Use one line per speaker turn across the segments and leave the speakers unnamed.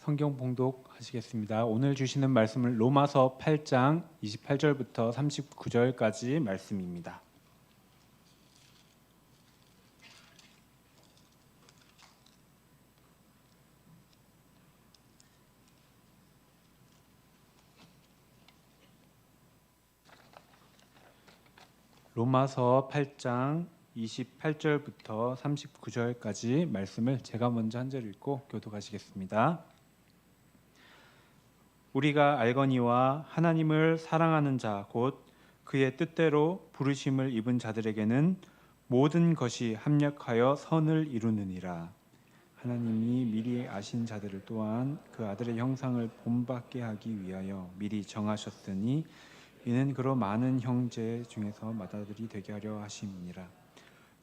성경 봉독하시겠습니다. 오늘 주시는 말씀은 로마서 8장 28절부터 39절까지 말씀입니다. 로마서 8장 28절부터 39절까지 말씀을 제가 먼저 한 절 읽고 교독하시겠습니다. 우리가 알거니와 하나님을 사랑하는 자 곧 그의 뜻대로 부르심을 입은 자들에게는 모든 것이 합력하여 선을 이루느니라. 하나님이 미리 아신 자들을 또한 그 아들의 형상을 본받게 하기 위하여 미리 정하셨으니 이는 그로 많은 형제 중에서 맏아들이 되게 하려 하심이니라.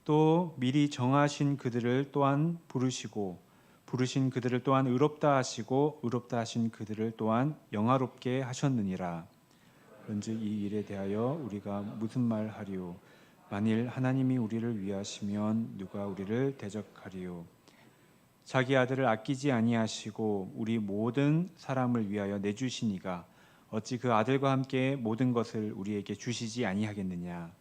또 미리 정하신 그들을 또한 부르시고 부르신 그들을 또한 의롭다 하시고 의롭다 하신 그들을 또한 영화롭게 하셨느니라. 그런즉 이 일에 대하여 우리가 무슨 말하리요? 만일 하나님이 우리를 위하시면 누가 우리를 대적하리요? 자기 아들을 아끼지 아니하시고 우리 모든 사람을 위하여 내주시니가 어찌 그 아들과 함께 모든 것을 우리에게 주시지 아니하겠느냐?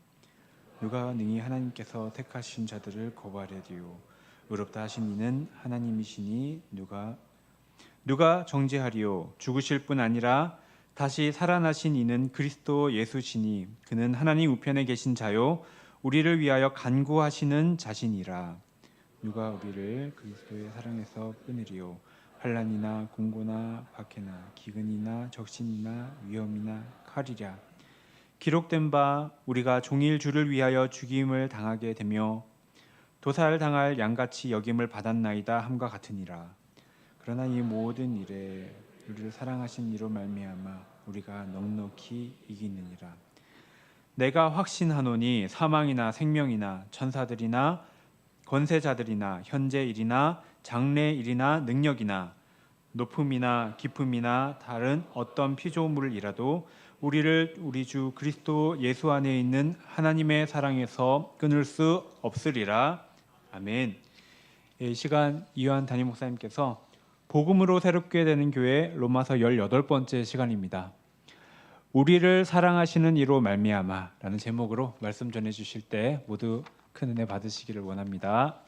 누가 능히 하나님께서 택하신 자들을 거부하려리요? 의롭다 하신 이는 하나님이시니 누가 정죄하리요? 죽으실 뿐 아니라 다시 살아나신 이는 그리스도 예수시니 그는 하나님 우편에 계신 자요 우리를 위하여 간구하시는 자신이라. 누가 우리를 그리스도의 사랑에서 끊으리요? 환난이나 공고나 박해나 기근이나 적신이나 위험이나 칼이랴. 기록된 바 우리가 종일 주를 위하여 죽임을 당하게 되며 도살당할 양같이 여김을 받았나이다 함과 같으니라. 그러나 이 모든 일에 우리를 사랑하신 이로 말미암아 우리가 넉넉히 이기느니라. 내가 확신하노니 사망이나 생명이나 천사들이나 권세자들이나 현재 일이나 장래 일이나 능력이나 높음이나 깊음이나 다른 어떤 피조물이라도 우리를 우리 주 그리스도 예수 안에 있는 하나님의 사랑에서 끊을 수 없으리라. 아멘. 이 시간 이요한 담임 목사님께서 복음으로 새롭게 되는 교회 로마서 18번째 시간입니다. 우리를 사랑하시는 이로 말미암아 라는 제목으로 말씀 전해 주실 때 모두 큰 은혜 받으시기를 원합니다.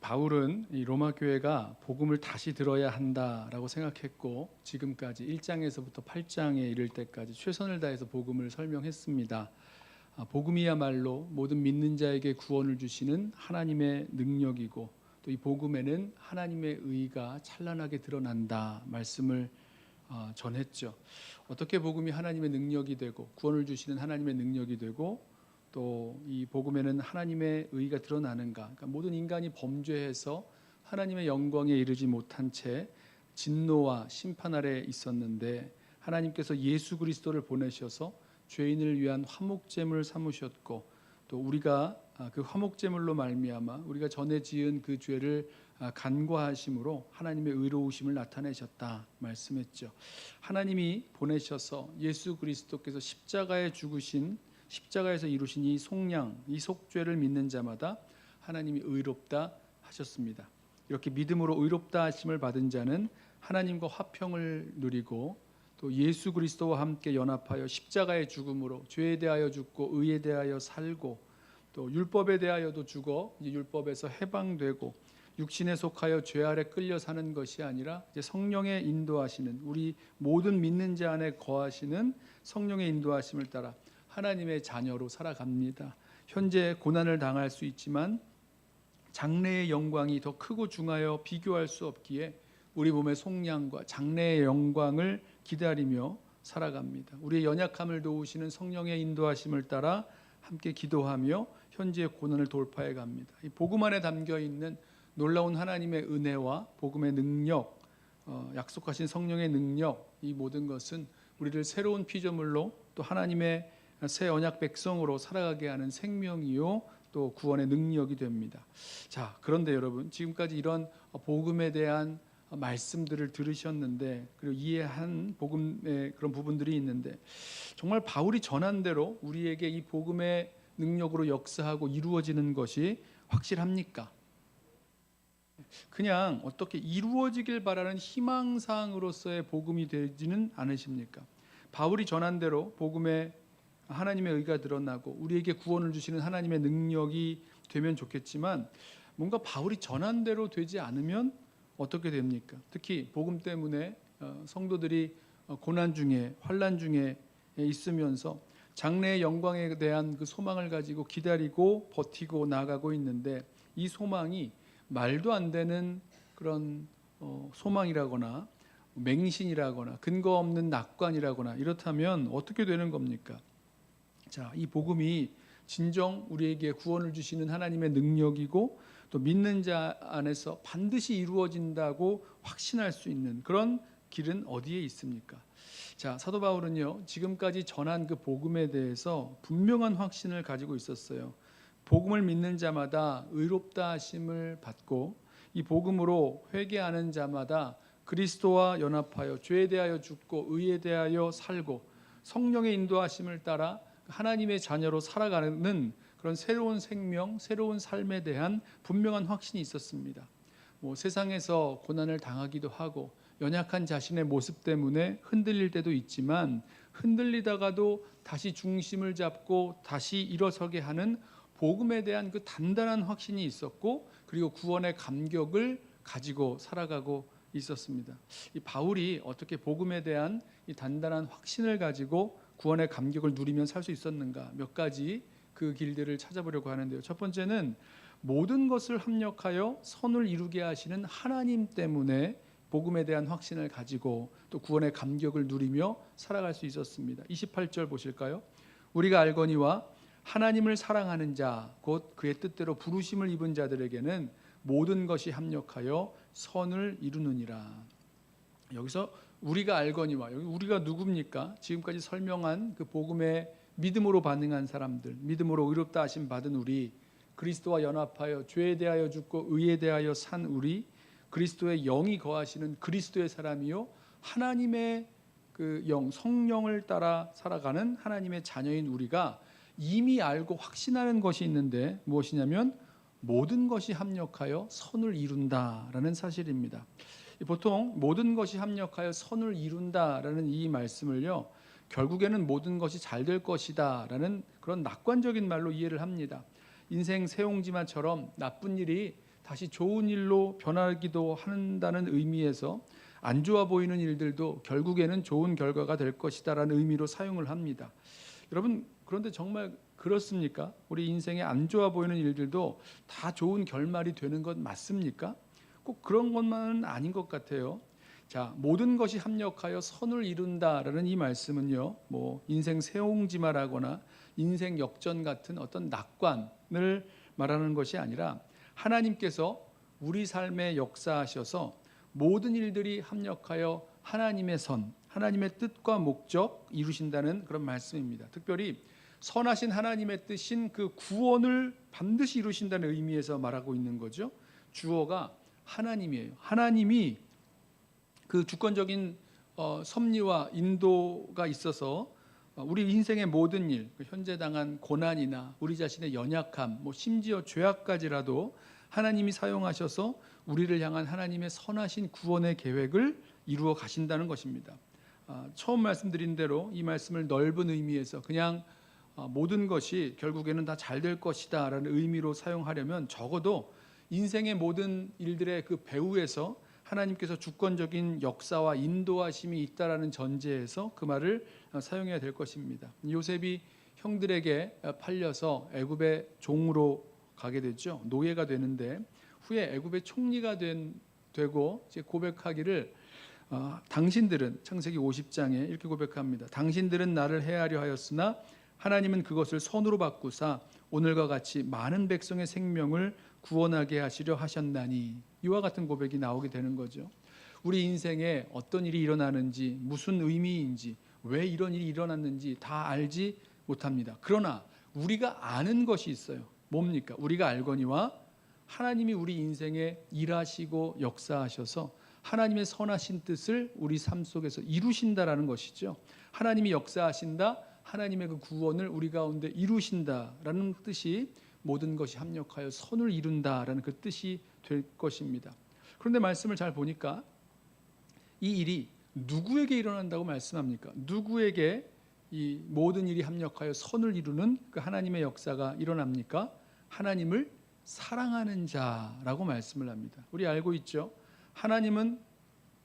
바울은 이 로마 교회가 복음을 다시 들어야 한다라고 생각했고 지금까지 1장에서부터 8장에 이를 때까지 최선을 다해서 복음을 설명했습니다. 복음이야말로 모든 믿는 자에게 구원을 주시는 하나님의 능력이고 또 이 복음에는 하나님의 의가 찬란하게 드러난다 말씀을 전했죠. 어떻게 복음이 하나님의 능력이 되고 구원을 주시는 하나님의 능력이 되고 또 이 복음에는 하나님의 의가 드러나는가? 그러니까 모든 인간이 범죄해서 하나님의 영광에 이르지 못한 채 진노와 심판 아래 있었는데 하나님께서 예수 그리스도를 보내셔서 죄인을 위한 화목제물을 삼으셨고 또 우리가 그 화목제물로 말미암아 우리가 전에 지은 그 죄를 간과하심으로 하나님의 의로우심을 나타내셨다 말씀했죠. 하나님이 보내셔서 예수 그리스도께서 십자가에 죽으신 십자가에서 이루신 이 속량, 이 속죄를 믿는 자마다 하나님이 의롭다 하셨습니다. 이렇게 믿음으로 의롭다 하심을 받은 자는 하나님과 화평을 누리고 또 예수 그리스도와 함께 연합하여 십자가의 죽음으로 죄에 대하여 죽고 의에 대하여 살고 또 율법에 대하여도 죽어 이제 율법에서 해방되고 육신에 속하여 죄 아래 끌려 사는 것이 아니라 이제 성령의 인도하시는 우리 모든 믿는 자 안에 거하시는 성령의 인도하심을 따라 하나님의 자녀로 살아갑니다. 현재 고난을 당할 수 있지만 장래의 영광이 더 크고 중하여 비교할 수 없기에 우리 몸의 속량과 장래의 영광을 기다리며 살아갑니다. 우리의 연약함을 도우시는 성령의 인도하심을 따라 함께 기도하며 현재의 고난을 돌파해 갑니다. 이 복음 안에 담겨 있는 놀라운 하나님의 은혜와 복음의 능력, 약속하신 성령의 능력, 이 모든 것은 우리를 새로운 피조물로 또 하나님의 새 언약 백성으로 살아가게 하는 생명이요 또 구원의 능력이 됩니다. 자, 그런데 여러분 지금까지 이런 복음에 대한 말씀들을 들으셨는데 그리고 이해한 복음의 그런 부분들이 있는데 정말 바울이 전한 대로 우리에게 이 복음의 능력으로 역사하고 이루어지는 것이 확실합니까? 그냥 어떻게 이루어지길 바라는 희망사항으로서의 복음이 되지는 않으십니까? 바울이 전한 대로 복음에 하나님의 의가 드러나고 우리에게 구원을 주시는 하나님의 능력이 되면 좋겠지만 뭔가 바울이 전한 대로 되지 않으면 어떻게 됩니까? 특히 복음 때문에 성도들이 고난 중에 환난 중에 있으면서 장래의 영광에 대한 그 소망을 가지고 기다리고 버티고 나가고 있는데 이 소망이 말도 안 되는 그런 소망이라거나 맹신이라거나 근거 없는 낙관이라거나 이렇다면 어떻게 되는 겁니까? 자, 이 복음이 진정 우리에게 구원을 주시는 하나님의 능력이고 또 믿는 자 안에서 반드시 이루어진다고 확신할 수 있는 그런 길은 어디에 있습니까? 자, 사도 바울은요, 지금까지 전한 그 복음에 대해서 분명한 확신을 가지고 있었어요. 복음을 믿는 자마다 의롭다 하심을 받고 이 복음으로 회개하는 자마다 그리스도와 연합하여 죄에 대하여 죽고 의에 대하여 살고 성령의 인도하심을 따라 하나님의 자녀로 살아가는 그런 새로운 생명, 새로운 삶에 대한 분명한 확신이 있었습니다. 세상에서 고난을 당하기도 하고 연약한 자신의 모습 때문에 흔들릴 때도 있지만 흔들리다가도 다시 중심을 잡고 다시 일어서게 하는 복음에 대한 그 단단한 확신이 있었고 그리고 구원의 감격을 가지고 살아가고 있었습니다. 이 바울이 어떻게 복음에 대한 이 단단한 확신을 가지고 구원의 감격을 누리며 살 수 있었는가 몇 가지 그 길들을 찾아보려고 하는데요. 첫 번째는 모든 것을 합력하여 선을 이루게 하시는 하나님 때문에 복음에 대한 확신을 가지고 또 구원의 감격을 누리며 살아갈 수 있었습니다. 28절 보실까요? 우리가 알거니와 하나님을 사랑하는 자 곧 그의 뜻대로 부르심을 입은 자들에게는 모든 것이 합력하여 선을 이루느니라. 여기서 우리가 알거니와 여기 우리가 누굽니까? 지금까지 설명한 그 복음의 믿음으로 반응한 사람들, 믿음으로 의롭다 하심 받은 우리, 그리스도와 연합하여 죄에 대하여 죽고 의에 대하여 산 우리, 그리스도의 영이 거하시는 그리스도의 사람이요 하나님의 그 영, 성령을 따라 살아가는 하나님의 자녀인 우리가 이미 알고 확신하는 것이 있는데 무엇이냐면 모든 것이 합력하여 선을 이룬다라는 사실입니다. 보통 모든 것이 합력하여 선을 이룬다라는 이 말씀을요 결국에는 모든 것이 잘 될 것이다라는 그런 낙관적인 말로 이해를 합니다. 인생 새옹지마처럼 나쁜 일이 다시 좋은 일로 변하기도 한다는 의미에서 안 좋아 보이는 일들도 결국에는 좋은 결과가 될 것이다라는 의미로 사용을 합니다. 여러분 그런데 정말 그렇습니까? 우리 인생에 안 좋아 보이는 일들도 다 좋은 결말이 되는 것 맞습니까? 꼭 그런 것만은 아닌 것 같아요. 자, 모든 것이 합력하여 선을 이룬다라는 이 말씀은요, 인생 새옹지마라거나 인생 역전 같은 어떤 낙관을 말하는 것이 아니라 하나님께서 우리 삶에 역사하셔서 모든 일들이 합력하여 하나님의 선, 하나님의 뜻과 목적 이루신다는 그런 말씀입니다. 특별히 선하신 하나님의 뜻인 그 구원을 반드시 이루신다는 의미에서 말하고 있는 거죠. 주어가 하나님이에요. 하나님이 그 주권적인 섭리와 인도가 있어서 우리 인생의 모든 일, 현재 당한 고난이나 우리 자신의 연약함, 심지어 죄악까지라도 하나님이 사용하셔서 우리를 향한 하나님의 선하신 구원의 계획을 이루어 가신다는 것입니다. 처음 말씀드린 대로 이 말씀을 넓은 의미에서 그냥 모든 것이 결국에는 다 잘 될 것이다 라는 의미로 사용하려면 적어도 인생의 모든 일들의 그 배후에서 하나님께서 주권적인 역사와 인도하심이 있다라는 전제에서 그 말을 사용해야 될 것입니다. 요셉이 형들에게 팔려서 애굽의 종으로 가게 됐죠. 노예가 되는데 후에 애굽의 총리가 되고 이제 고백하기를 당신들은 창세기 50장에 이렇게 고백합니다. 당신들은 나를 해하려 하였으나 하나님은 그것을 선으로 바꾸사 오늘과 같이 많은 백성의 생명을 구원하게 하시려 하셨나니. 이와 같은 고백이 나오게 되는 거죠. 우리 인생에 어떤 일이 일어나는지 무슨 의미인지 왜 이런 일이 일어났는지 다 알지 못합니다. 그러나 우리가 아는 것이 있어요. 뭡니까? 우리가 알거니와 하나님이 우리 인생에 일하시고 역사하셔서 하나님의 선하신 뜻을 우리 삶 속에서 이루신다라는 것이죠. 하나님이 역사하신다, 하나님의 그 구원을 우리 가운데 이루신다라는 뜻이 모든 것이 합력하여 선을 이룬다라는 그 뜻이 될 것입니다. 그런데 말씀을 잘 보니까 이 일이 누구에게 일어난다고 말씀합니까? 누구에게 이 모든 일이 합력하여 선을 이루는 그 하나님의 역사가 일어납니까? 하나님을 사랑하는 자라고 말씀을 합니다. 우리 알고 있죠? 하나님은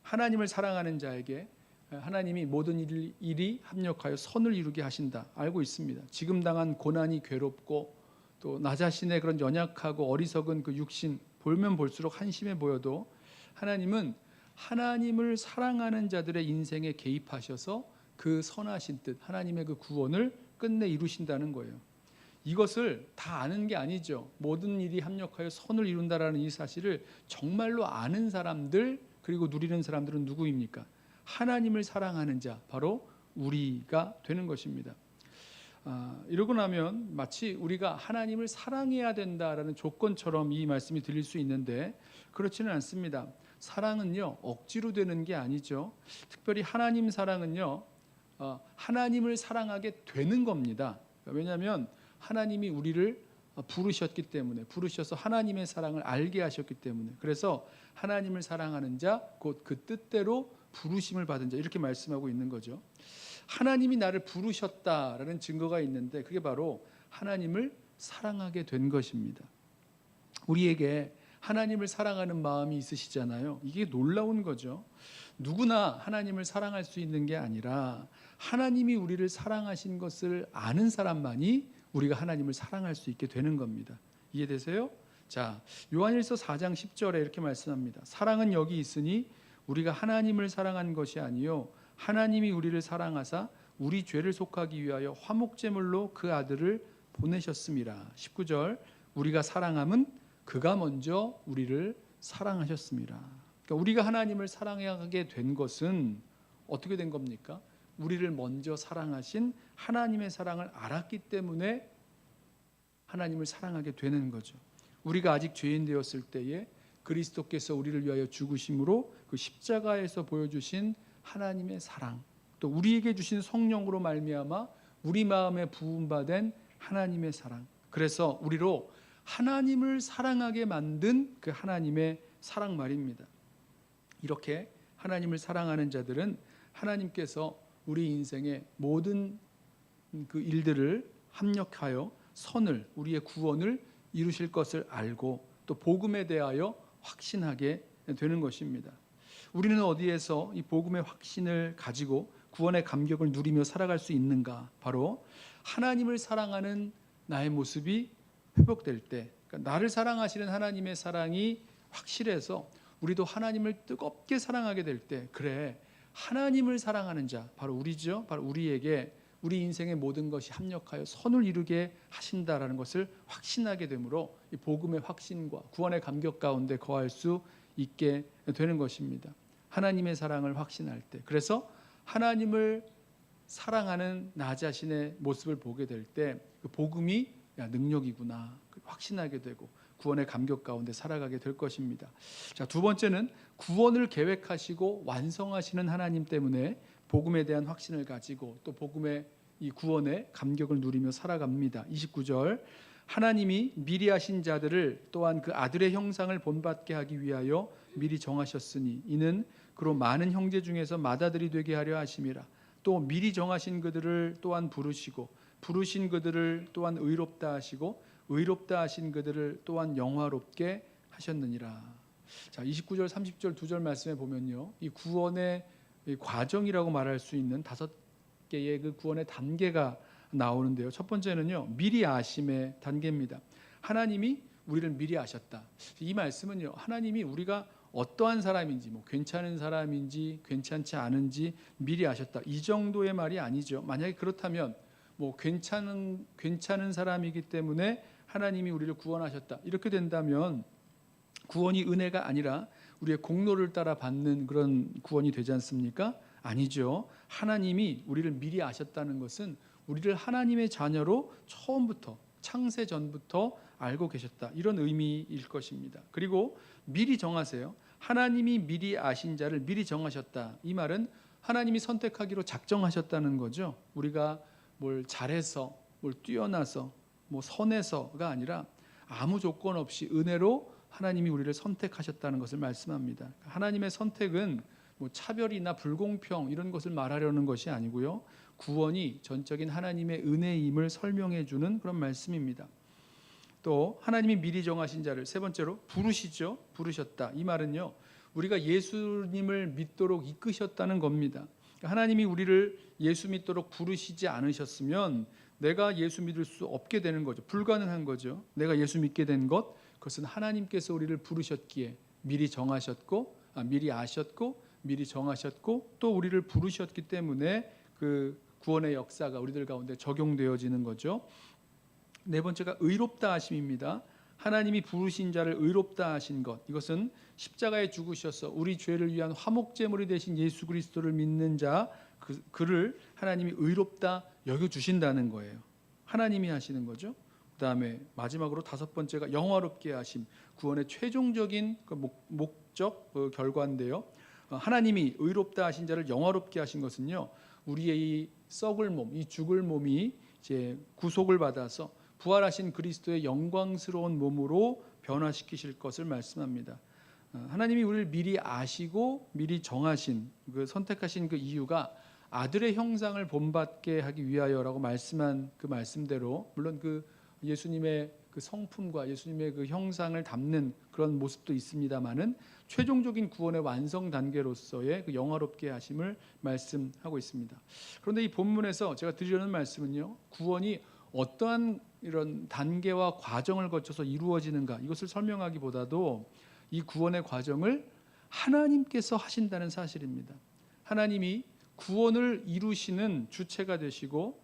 하나님을 사랑하는 자에게 하나님이 모든 일이 합력하여 선을 이루게 하신다. 알고 있습니다. 지금 당한 고난이 괴롭고 또 나 자신의 그런 연약하고 어리석은 그 육신 보면 볼수록 한심해 보여도 하나님은 하나님을 사랑하는 자들의 인생에 개입하셔서 그 선하신 뜻, 하나님의 그 구원을 끝내 이루신다는 거예요. 이것을 다 아는 게 아니죠. 모든 일이 합력하여 선을 이룬다라는 이 사실을 정말로 아는 사람들 그리고 누리는 사람들은 누구입니까? 하나님을 사랑하는 자, 바로 우리가 되는 것입니다. 이러고 나면 마치 우리가 하나님을 사랑해야 된다라는 조건처럼 이 말씀이 들릴 수 있는데 그렇지는 않습니다. 사랑은요 억지로 되는 게 아니죠. 특별히 하나님 사랑은요 하나님을 사랑하게 되는 겁니다. 왜냐하면 하나님이 우리를 부르셨기 때문에, 부르셔서 하나님의 사랑을 알게 하셨기 때문에, 그래서 하나님을 사랑하는 자 곧 그 뜻대로 부르심을 받은 자, 이렇게 말씀하고 있는 거죠. 하나님이 나를 부르셨다라는 증거가 있는데 그게 바로 하나님을 사랑하게 된 것입니다. 우리에게 하나님을 사랑하는 마음이 있으시잖아요. 이게 놀라운 거죠. 누구나 하나님을 사랑할 수 있는 게 아니라 하나님이 우리를 사랑하신 것을 아는 사람만이 우리가 하나님을 사랑할 수 있게 되는 겁니다. 이해되세요? 자, 요한일서 4장 10절에 이렇게 말씀합니다. 사랑은 여기 있으니 우리가 하나님을 사랑한 것이 아니요 하나님이 우리를 사랑하사 우리 죄를 속하기 위하여 화목제물로 그 아들을 보내셨음이라. 19절 우리가 사랑함은 그가 먼저 우리를 사랑하셨습니다. 그러니까 우리가 하나님을 사랑하게 된 것은 어떻게 된 겁니까? 우리를 먼저 사랑하신 하나님의 사랑을 알았기 때문에 하나님을 사랑하게 되는 거죠. 우리가 아직 죄인 되었을 때에 그리스도께서 우리를 위하여 죽으심으로 그 십자가에서 보여주신 하나님의 사랑, 또 우리에게 주신 성령으로 말미암아 우리 마음에 부음받은 하나님의 사랑, 그래서 우리로 하나님을 사랑하게 만든 그 하나님의 사랑 말입니다. 이렇게 하나님을 사랑하는 자들은 하나님께서 우리 인생의 모든 그 일들을 합력하여 선을, 우리의 구원을 이루실 것을 알고 또 복음에 대하여 확신하게 되는 것입니다. 우리는 어디에서 이 복음의 확신을 가지고 구원의 감격을 누리며 살아갈 수 있는가? 바로 하나님을 사랑하는 나의 모습이 회복될 때, 그러니까 나를 사랑하시는 하나님의 사랑이 확실해서 우리도 하나님을 뜨겁게 사랑하게 될 때, 그래 하나님을 사랑하는 자, 바로 우리죠. 바로 우리에게 우리 인생의 모든 것이 합력하여 선을 이루게 하신다라는 것을 확신하게 되므로 이 복음의 확신과 구원의 감격 가운데 거할 수 있게 되는 것입니다. 하나님의 사랑을 확신할 때, 그래서 하나님을 사랑하는 나 자신의 모습을 보게 될 때 그 복음이 야, 능력이구나 확신하게 되고 구원의 감격 가운데 살아가게 될 것입니다. 자, 두 번째는 구원을 계획하시고 완성하시는 하나님 때문에 복음에 대한 확신을 가지고 또 복음의 이 구원의 감격을 누리며 살아갑니다. 29절 하나님이 미리 하신 자들을 또한 그 아들의 형상을 본받게 하기 위하여 미리 정하셨으니 이는 그로 많은 형제 중에서 맏아들이 되게 하려 하심이라. 또 미리 정하신 그들을 또한 부르시고 부르신 그들을 또한 의롭다 하시고 의롭다 하신 그들을 또한 영화롭게 하셨느니라. 자, 29절 30절 두 절 말씀에 보면요, 이 구원의 과정이라고 말할 수 있는 5개의 그 구원의 단계가 나오는데요. 첫 번째는요, 미리 아심의 단계입니다. 하나님이 우리를 미리 아셨다. 이 말씀은요, 하나님이 우리가 어떠한 사람인지, 뭐 괜찮은 사람인지 괜찮지 않은지 미리 아셨다, 이 정도의 말이 아니죠. 만약에 그렇다면 뭐 괜찮은 사람이기 때문에 하나님이 우리를 구원하셨다, 이렇게 된다면 구원이 은혜가 아니라 우리의 공로를 따라 받는 그런 구원이 되지 않습니까? 아니죠. 하나님이 우리를 미리 아셨다는 것은 우리를 하나님의 자녀로 처음부터 창세 전부터 알고 계셨다, 이런 의미일 것입니다. 그리고 미리 정하세요. 하나님이 미리 아신 자를 미리 정하셨다, 이 말은 하나님이 선택하기로 작정하셨다는 거죠. 우리가 뭘 잘해서, 뭘 뛰어나서, 뭐 선해서가 아니라 아무 조건 없이 은혜로 하나님이 우리를 선택하셨다는 것을 말씀합니다. 하나님의 선택은 뭐 차별이나 불공평 이런 것을 말하려는 것이 아니고요. 구원이 전적인 하나님의 은혜임을 설명해 주는 그런 말씀입니다. 또 하나님이 미리 정하신 자를 세 번째로 부르시죠. 부르셨다. 이 말은요, 우리가 예수님을 믿도록 이끄셨다는 겁니다. 하나님이 우리를 예수 믿도록 부르시지 않으셨으면 내가 예수 믿을 수 없게 되는 거죠. 불가능한 거죠. 내가 예수 믿게 된 것, 그것은 하나님께서 우리를 부르셨기에 미리 정하셨고, 미리 아셨고, 미리 정하셨고, 또 우리를 부르셨기 때문에 그 구원의 역사가 우리들 가운데 적용되어지는 거죠. 네 번째가 의롭다 하심입니다. 하나님이 부르신 자를 의롭다 하신 것, 이것은 십자가에 죽으셔서 우리 죄를 위한 화목제물이 되신 예수 그리스도를 믿는 자, 그를 하나님이 의롭다 여겨주신다는 거예요. 하나님이 하시는 거죠. 그 다음에 마지막으로 다섯 번째가 영화롭게 하심, 구원의 최종적인 목적, 결과인데요. 하나님이 의롭다 하신 자를 영화롭게 하신 것은요, 우리의 이 썩을 몸, 이 죽을 몸이 이제 구속을 받아서 부활하신 그리스도의 영광스러운 몸으로 변화시키실 것을 말씀합니다. 하나님이 우리를 미리 아시고 미리 정하신, 그 선택하신 그 이유가 아들의 형상을 본받게 하기 위하여라고 말씀한 그 말씀대로, 물론 그 예수님의 그 성품과 예수님의 그 형상을 담는 그런 모습도 있습니다만은 최종적인 구원의 완성 단계로서의 그 영화롭게 하심을 말씀하고 있습니다. 그런데 이 본문에서 제가 드리려는 말씀은요, 구원이 어떠한 이런 단계와 과정을 거쳐서 이루어지는가, 이것을 설명하기보다도 이 구원의 과정을 하나님께서 하신다는 사실입니다. 하나님이 구원을 이루시는 주체가 되시고,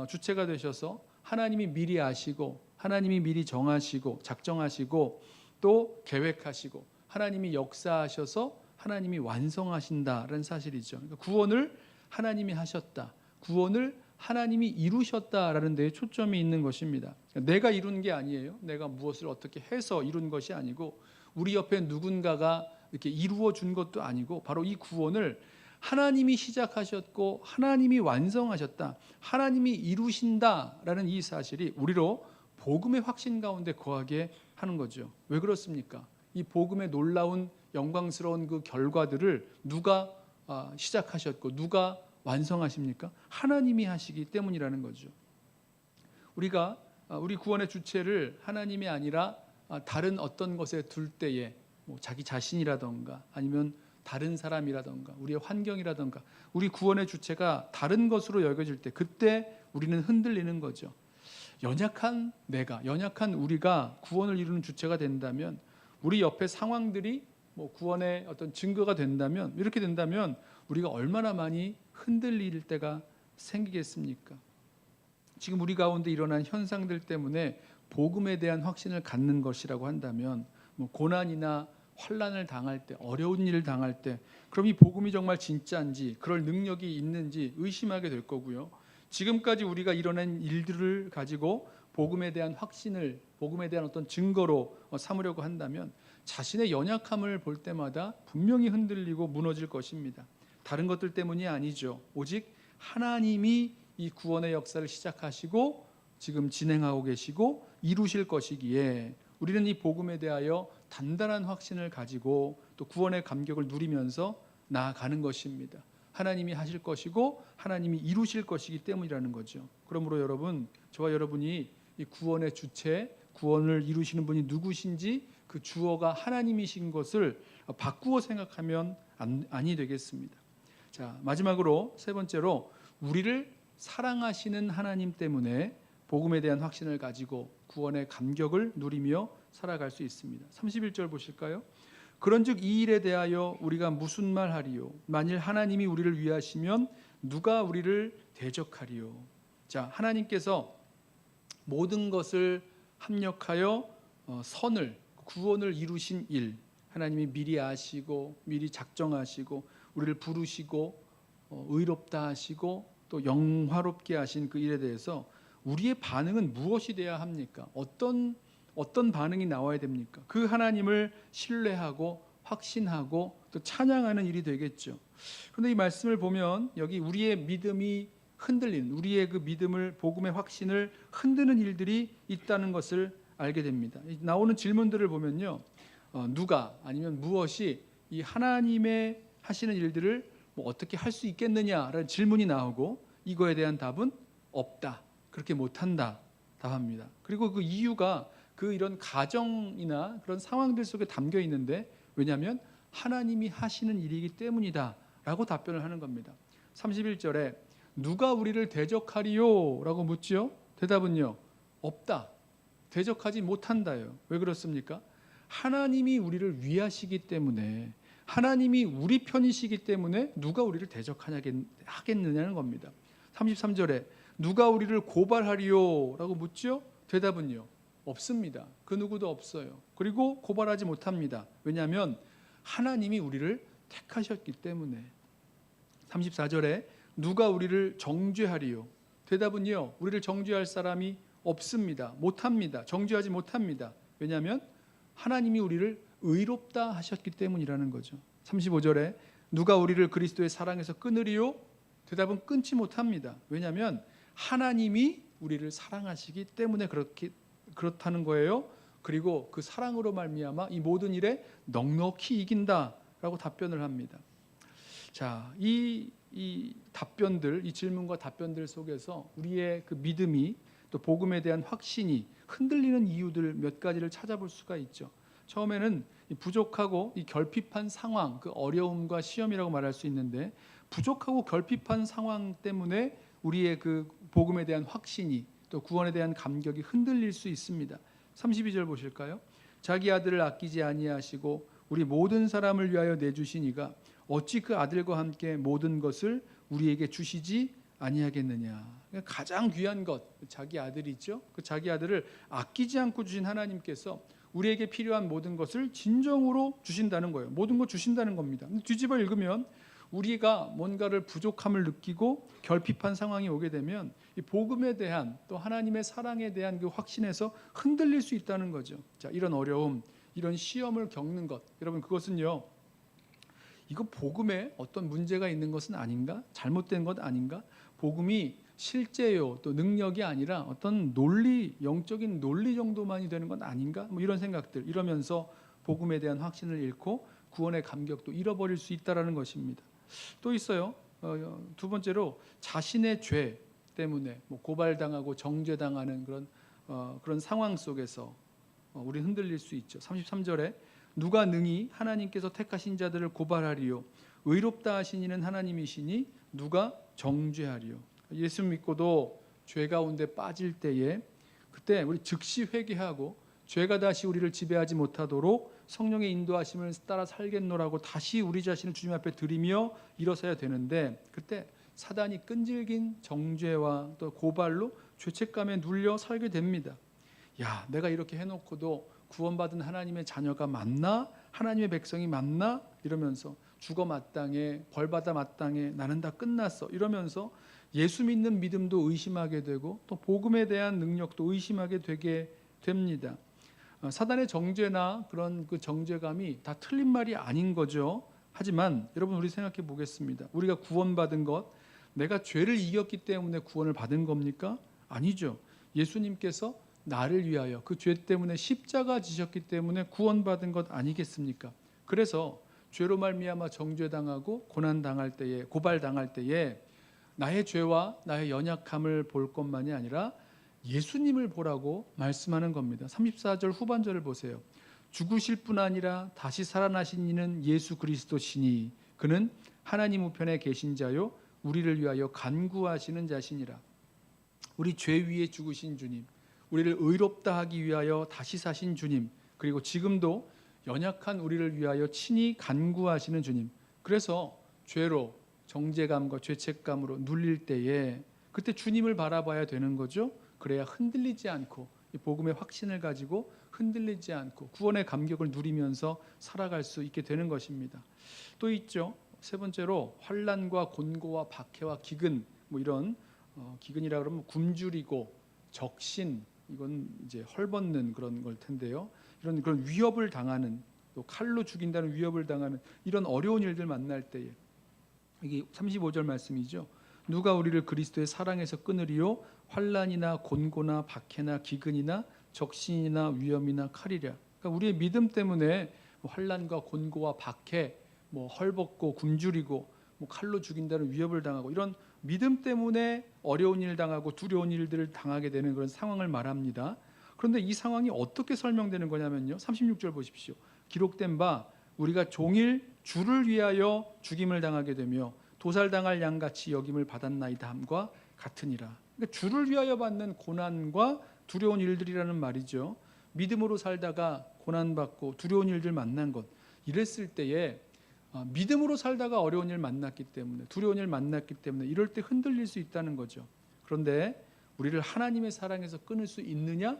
주체가 되셔서 하나님이 미리 아시고, 하나님이 미리 정하시고 작정하시고 또 계획하시고 하나님이 역사하셔서 하나님이 완성하신다는 사실이죠. 그러니까 구원을 하나님이 하셨다, 구원을 하나님이 이루셨다라는 데에 초점이 있는 것입니다. 내가 이룬 게 아니에요. 내가 무엇을 어떻게 해서 이룬 것이 아니고, 우리 옆에 누군가가 이렇게 이루어 준 것도 아니고, 바로 이 구원을 하나님이 시작하셨고 하나님이 완성하셨다, 하나님이 이루신다라는 이 사실이 우리로 복음의 확신 가운데 거하게 하는 거죠. 왜 그렇습니까? 이 복음의 놀라운 영광스러운 그 결과들을 누가 시작하셨고 누가 완성하십니까? 하나님이 하시기 때문이라는 거죠. 우리가 우리 구원의 주체를 하나님이 아니라 다른 어떤 것에 둘 때에, 뭐 자기 자신이라던가 아니면 다른 사람이라던가 우리의 환경이라던가 우리 구원의 주체가 다른 것으로 여겨질 때, 그때 우리는 흔들리는 거죠. 연약한 내가, 연약한 우리가 구원을 이루는 주체가 된다면, 우리 옆에 상황들이 뭐 구원의 어떤 증거가 된다면, 이렇게 된다면 우리가 얼마나 많이 흔들릴 때가 생기겠습니까? 지금 우리 가운데 일어난 현상들 때문에 복음에 대한 확신을 갖는 것이라고 한다면, 뭐 고난이나 환난을 당할 때, 어려운 일을 당할 때, 그럼 이 복음이 정말 진짜인지, 그럴 능력이 있는지 의심하게 될 거고요. 지금까지 우리가 일어난 일들을 가지고 복음에 대한 확신을, 복음에 대한 어떤 증거로 삼으려고 한다면 자신의 연약함을 볼 때마다 분명히 흔들리고 무너질 것입니다. 다른 것들 때문이 아니죠. 오직 하나님이 이 구원의 역사를 시작하시고 지금 진행하고 계시고 이루실 것이기에 우리는 이 복음에 대하여 단단한 확신을 가지고 또 구원의 감격을 누리면서 나아가는 것입니다. 하나님이 하실 것이고 하나님이 이루실 것이기 때문이라는 거죠. 그러므로 여러분, 저와 여러분이 이 구원의 주체, 구원을 이루시는 분이 누구신지 그 주어가 하나님이신 것을 바꾸어 생각하면 아니 되겠습니다. 자, 마지막으로 세 번째로, 우리를 사랑하시는 하나님 때문에 복음에 대한 확신을 가지고 구원의 감격을 누리며 살아갈 수 있습니다. 31절 보실까요? 그런즉 이 일에 대하여 우리가 무슨 말하리요? 만일 하나님이 우리를 위하시면 누가 우리를 대적하리요? 자, 하나님께서 모든 것을 합력하여 선을, 구원을 이루신 일, 하나님이 미리 아시고 미리 작정하시고 우리를 부르시고 의롭다 하시고 또 영화롭게 하신 그 일에 대해서 우리의 반응은 무엇이 돼야 합니까? 어떤 반응이 나와야 됩니까? 그 하나님을 신뢰하고 확신하고 또 찬양하는 일이 되겠죠. 그런데 이 말씀을 보면 여기 우리의 믿음이 흔들리는, 우리의 그 믿음을, 복음의 확신을 흔드는 일들이 있다는 것을 알게 됩니다. 나오는 질문들을 보면요, 누가 아니면 무엇이 이 하나님의 하시는 일들을 뭐 어떻게 할 수 있겠느냐라는 질문이 나오고, 이거에 대한 답은 없다, 그렇게 못한다 답합니다. 그리고 그 이유가 그 이런 가정이나 그런 상황들 속에 담겨 있는데, 왜냐하면 하나님이 하시는 일이기 때문이다 라고 답변을 하는 겁니다. 31절에 누가 우리를 대적하리요? 라고 묻지요. 대답은요, 없다, 대적하지 못한다요. 왜 그렇습니까? 하나님이 우리를 위하시기 때문에, 하나님이 우리 편이시기 때문에 누가 우리를 대적하겠느냐는 겁니다. 33절에 누가 우리를 고발하리요? 라고 묻죠. 대답은요, 없습니다. 그 누구도 없어요. 그리고 고발하지 못합니다. 왜냐하면 하나님이 우리를 택하셨기 때문에. 34절에 누가 우리를 정죄하리요? 대답은요, 우리를 정죄할 사람이 없습니다. 못합니다. 정죄하지 못합니다. 왜냐하면 하나님이 우리를 의롭다 하셨기 때문이라는 거죠. 35절에 누가 우리를 그리스도의 사랑에서 끊으리요? 대답은 끊지 못합니다. 왜냐하면 하나님이 우리를 사랑하시기 때문에 그렇다는 거예요. 그리고 그 사랑으로 말미암아 이 모든 일에 넉넉히 이긴다라고 답변을 합니다. 자, 이 답변들, 이 질문과 답변들 속에서 우리의 그 믿음이, 또 복음에 대한 확신이 흔들리는 이유들 몇 가지를 찾아볼 수가 있죠. 처음에는 이 부족하고 이 결핍한 상황, 그 어려움과 시험이라고 말할 수 있는데, 부족하고 결핍한 상황 때문에 우리의 그 복음에 대한 확신이, 또 구원에 대한 감격이 흔들릴 수 있습니다. 32절 보실까요? 자기 아들을 아끼지 아니하시고 우리 모든 사람을 위하여 내주신 이가 어찌 그 아들과 함께 모든 것을 우리에게 주시지 아니하겠느냐. 가장 귀한 것, 자기 아들이죠. 그 자기 아들을 아끼지 않고 주신 하나님께서 우리에게 필요한 모든 것을 진정으로 주신다는 거예요. 모든 것 주신다는 겁니다. 뒤집어 읽으면 우리가 뭔가를 부족함을 느끼고 결핍한 상황이 오게 되면 이 복음에 대한, 또 하나님의 사랑에 대한 그 확신에서 흔들릴 수 있다는 거죠. 자, 이런 어려움, 이런 시험을 겪는 것, 여러분, 그것은요, 이거 복음에 어떤 문제가 있는 것은 아닌가? 잘못된 것 아닌가? 복음이 실제요, 또 능력이 아니라 어떤 논리, 영적인 논리 정도만이 되는 건 아닌가? 뭐 이런 생각들, 이러면서 복음에 대한 확신을 잃고 구원의 감격도 잃어버릴 수 있다라는 것입니다. 또 있어요. 두 번째로 자신의 죄 때문에 뭐 고발당하고 정죄당하는 그런 상황 속에서 우리 흔들릴 수 있죠. 33절에 누가 능히 하나님께서 택하신 자들을 고발하리요? 의롭다 하신 이는 하나님이시니 누가 정죄하리요? 예수 믿고도 죄 가운데 빠질 때에, 그때 우리 즉시 회개하고 죄가 다시 우리를 지배하지 못하도록 성령의 인도하심을 따라 살겠노라고 다시 우리 자신을 주님 앞에 드리며 일어서야 되는데, 그때 사단이 끈질긴 정죄와 또 고발로 죄책감에 눌려 살게 됩니다. 야, 내가 이렇게 해놓고도 구원받은 하나님의 자녀가 맞나? 하나님의 백성이 맞나? 이러면서 죽어 마땅해, 벌받아 마땅해, 나는 다 끝났어, 이러면서 예수 믿는 믿음도 의심하게 되고 또 복음에 대한 능력도 의심하게 되게 됩니다. 사단의 정죄나 그런 그 정죄감이 다 틀린 말이 아닌 거죠. 하지만 여러분, 우리 생각해 보겠습니다. 우리가 구원받은 것, 내가 죄를 이겼기 때문에 구원을 받은 겁니까? 아니죠. 예수님께서 나를 위하여 그 죄 때문에 십자가 지셨기 때문에 구원받은 것 아니겠습니까? 그래서 죄로 말미암아 정죄당하고 고난당할 때에, 고발당할 때에 나의 죄와 나의 연약함을 볼 것만이 아니라 예수님을 보라고 말씀하는 겁니다. 34절 후반절을 보세요. 죽으실 뿐 아니라 다시 살아나신 이는 예수 그리스도시니 그는 하나님 우편에 계신 자요 우리를 위하여 간구하시는 자시니라. 우리 죄 위에 죽으신 주님, 우리를 의롭다 하기 위하여 다시 사신 주님, 그리고 지금도 연약한 우리를 위하여 친히 간구하시는 주님. 그래서 죄로, 정죄감과 죄책감으로 눌릴 때에 그때 주님을 바라봐야 되는 거죠. 그래야 흔들리지 않고 이 복음의 확신을 가지고 흔들리지 않고 구원의 감격을 누리면서 살아갈 수 있게 되는 것입니다. 또 있죠. 세 번째로 환난과 곤고와 박해와 기근, 뭐 이런 기근이라 그러면 굶주리고 적신, 이건 이제 헐벗는 그런 걸 텐데요. 이런 그런 위협을 당하는, 또 칼로 죽인다는 위협을 당하는 이런 어려운 일들 만날 때에, 이게 35절 말씀이죠. 누가 우리를 그리스도의 사랑에서 끊으리요? 환난이나 곤고나 박해나 기근이나 적신이나 위험이나 칼이랴. 그러니까 우리의 믿음 때문에 환난과 곤고와 박해, 헐벗고 굶주리고 칼로 죽인다는 위협을 당하고 이런 믿음 때문에 어려운 일 당하고 두려운 일들을 당하게 되는 그런 상황을 말합니다. 그런데 이 상황이 어떻게 설명되는 거냐면요. 36절 보십시오. 기록된 바 우리가 종일 주를 위하여 죽임을 당하게 되며 도살당할 양같이 여김을 받았나이다 함과 같으니라. 그러니까 주를 위하여 받는 고난과 두려운 일들이라는 말이죠. 믿음으로 살다가 고난받고 두려운 일들 만난 것, 이랬을 때에 믿음으로 살다가 어려운 일 만났기 때문에, 두려운 일 만났기 때문에 이럴 때 흔들릴 수 있다는 거죠. 그런데 우리를 하나님의 사랑에서 끊을 수 있느냐?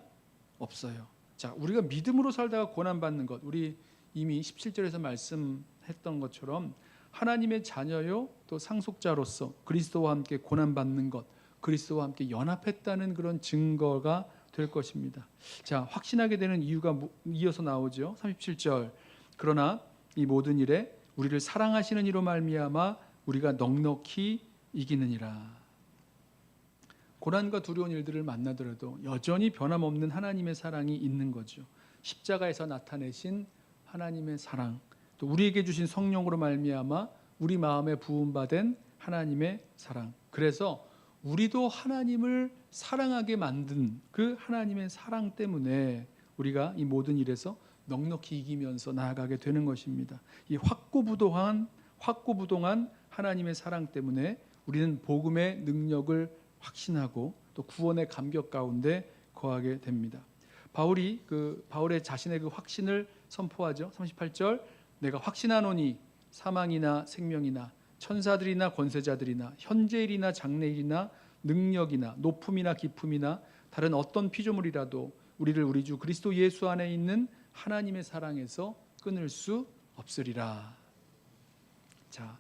없어요. 자, 우리가 믿음으로 살다가 고난받는 것, 우리 이미 17절에서 말씀했던 것처럼 하나님의 자녀요 또 상속자로서 그리스도와 함께 고난받는 것, 그리스도와 함께 연합했다는 그런 증거가 될 것입니다. 자, 확신하게 되는 이유가 이어서 나오죠. 37절. 그러나 이 모든 일에 우리를 사랑하시는 이로 말미암아 우리가 넉넉히 이기느니라. 고난과 두려운 일들을 만나더라도 여전히 변함없는 하나님의 사랑이 있는 거죠. 십자가에서 나타내신 하나님의 사랑, 또 우리에게 주신 성령으로 말미암아 우리 마음에 부음받은 하나님의 사랑. 그래서 우리도 하나님을 사랑하게 만든 그 하나님의 사랑 때문에 우리가 이 모든 일에서 넉넉히 이기면서 나아가게 되는 것입니다. 이 확고부동한 하나님의 사랑 때문에 우리는 복음의 능력을 확신하고 또 구원의 감격 가운데 거하게 됩니다. 바울의 자신의 그 확신을 선포하죠. 38절. 내가 확신하노니 사망이나 생명이나 천사들이나 권세자들이나 현재일이나 장래일이나 능력이나 높음이나 깊음이나 다른 어떤 피조물이라도 우리를 우리 주 그리스도 예수 안에 있는 하나님의 사랑에서 끊을 수 없으리라. 자,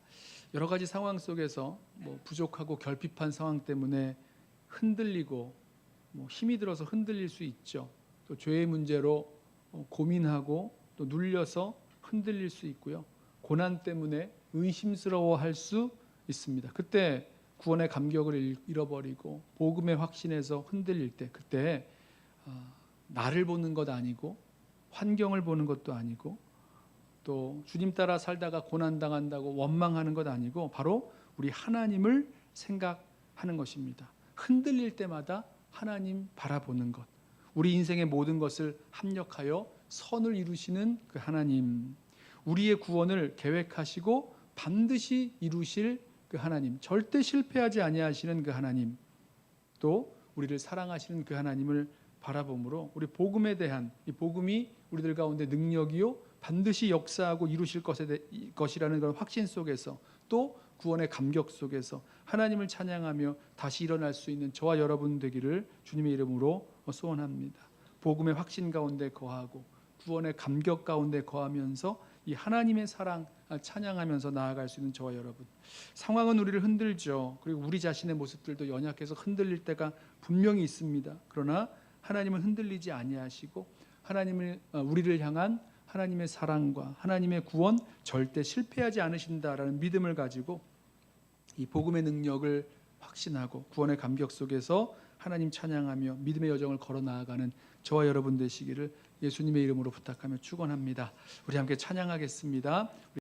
여러 가지 상황 속에서 부족하고 결핍한 상황 때문에 흔들리고 힘이 들어서 흔들릴 수 있죠. 또 죄의 문제로 고민하고 또 눌려서 흔들릴 수 있고요. 고난 때문에 의심스러워할 수 있습니다. 그때 구원의 감격을 잃어버리고 복음의 확신에서 흔들릴 때, 그때 나를 보는 것 아니고 환경을 보는 것도 아니고 또 주님 따라 살다가 고난당한다고 원망하는 것 아니고 바로 우리 하나님을 생각하는 것입니다. 흔들릴 때마다 하나님 바라보는 것, 우리 인생의 모든 것을 합력하여 선을 이루시는 그 하나님, 우리의 구원을 계획하시고 반드시 이루실 그 하나님, 절대 실패하지 아니하시는 그 하나님, 또 우리를 사랑하시는 그 하나님을 바라봄으로 우리 복음에 대한, 이 복음이 우리들 가운데 능력이요 반드시 역사하고 이루실 것이라는 그런 확신 속에서, 또 구원의 감격 속에서 하나님을 찬양하며 다시 일어날 수 있는 저와 여러분 되기를 주님의 이름으로 소원합니다. 복음의 확신 가운데 거하고 구원의 감격 가운데 거하면서 이 하나님의 사랑 찬양하면서 나아갈 수 있는 저와 여러분. 상황은 우리를 흔들죠. 그리고 우리 자신의 모습들도 연약해서 흔들릴 때가 분명히 있습니다. 그러나 하나님은 흔들리지 아니하시고 하나님을 우리를 향한 하나님의 사랑과 하나님의 구원 절대 실패하지 않으신다라는 믿음을 가지고 이 복음의 능력을 확신하고 구원의 감격 속에서 하나님 찬양하며 믿음의 여정을 걸어 나아가는 저와 여러분 되시기를 예수님의 이름으로 부탁하며 축원합니다. 우리 함께 찬양하겠습니다.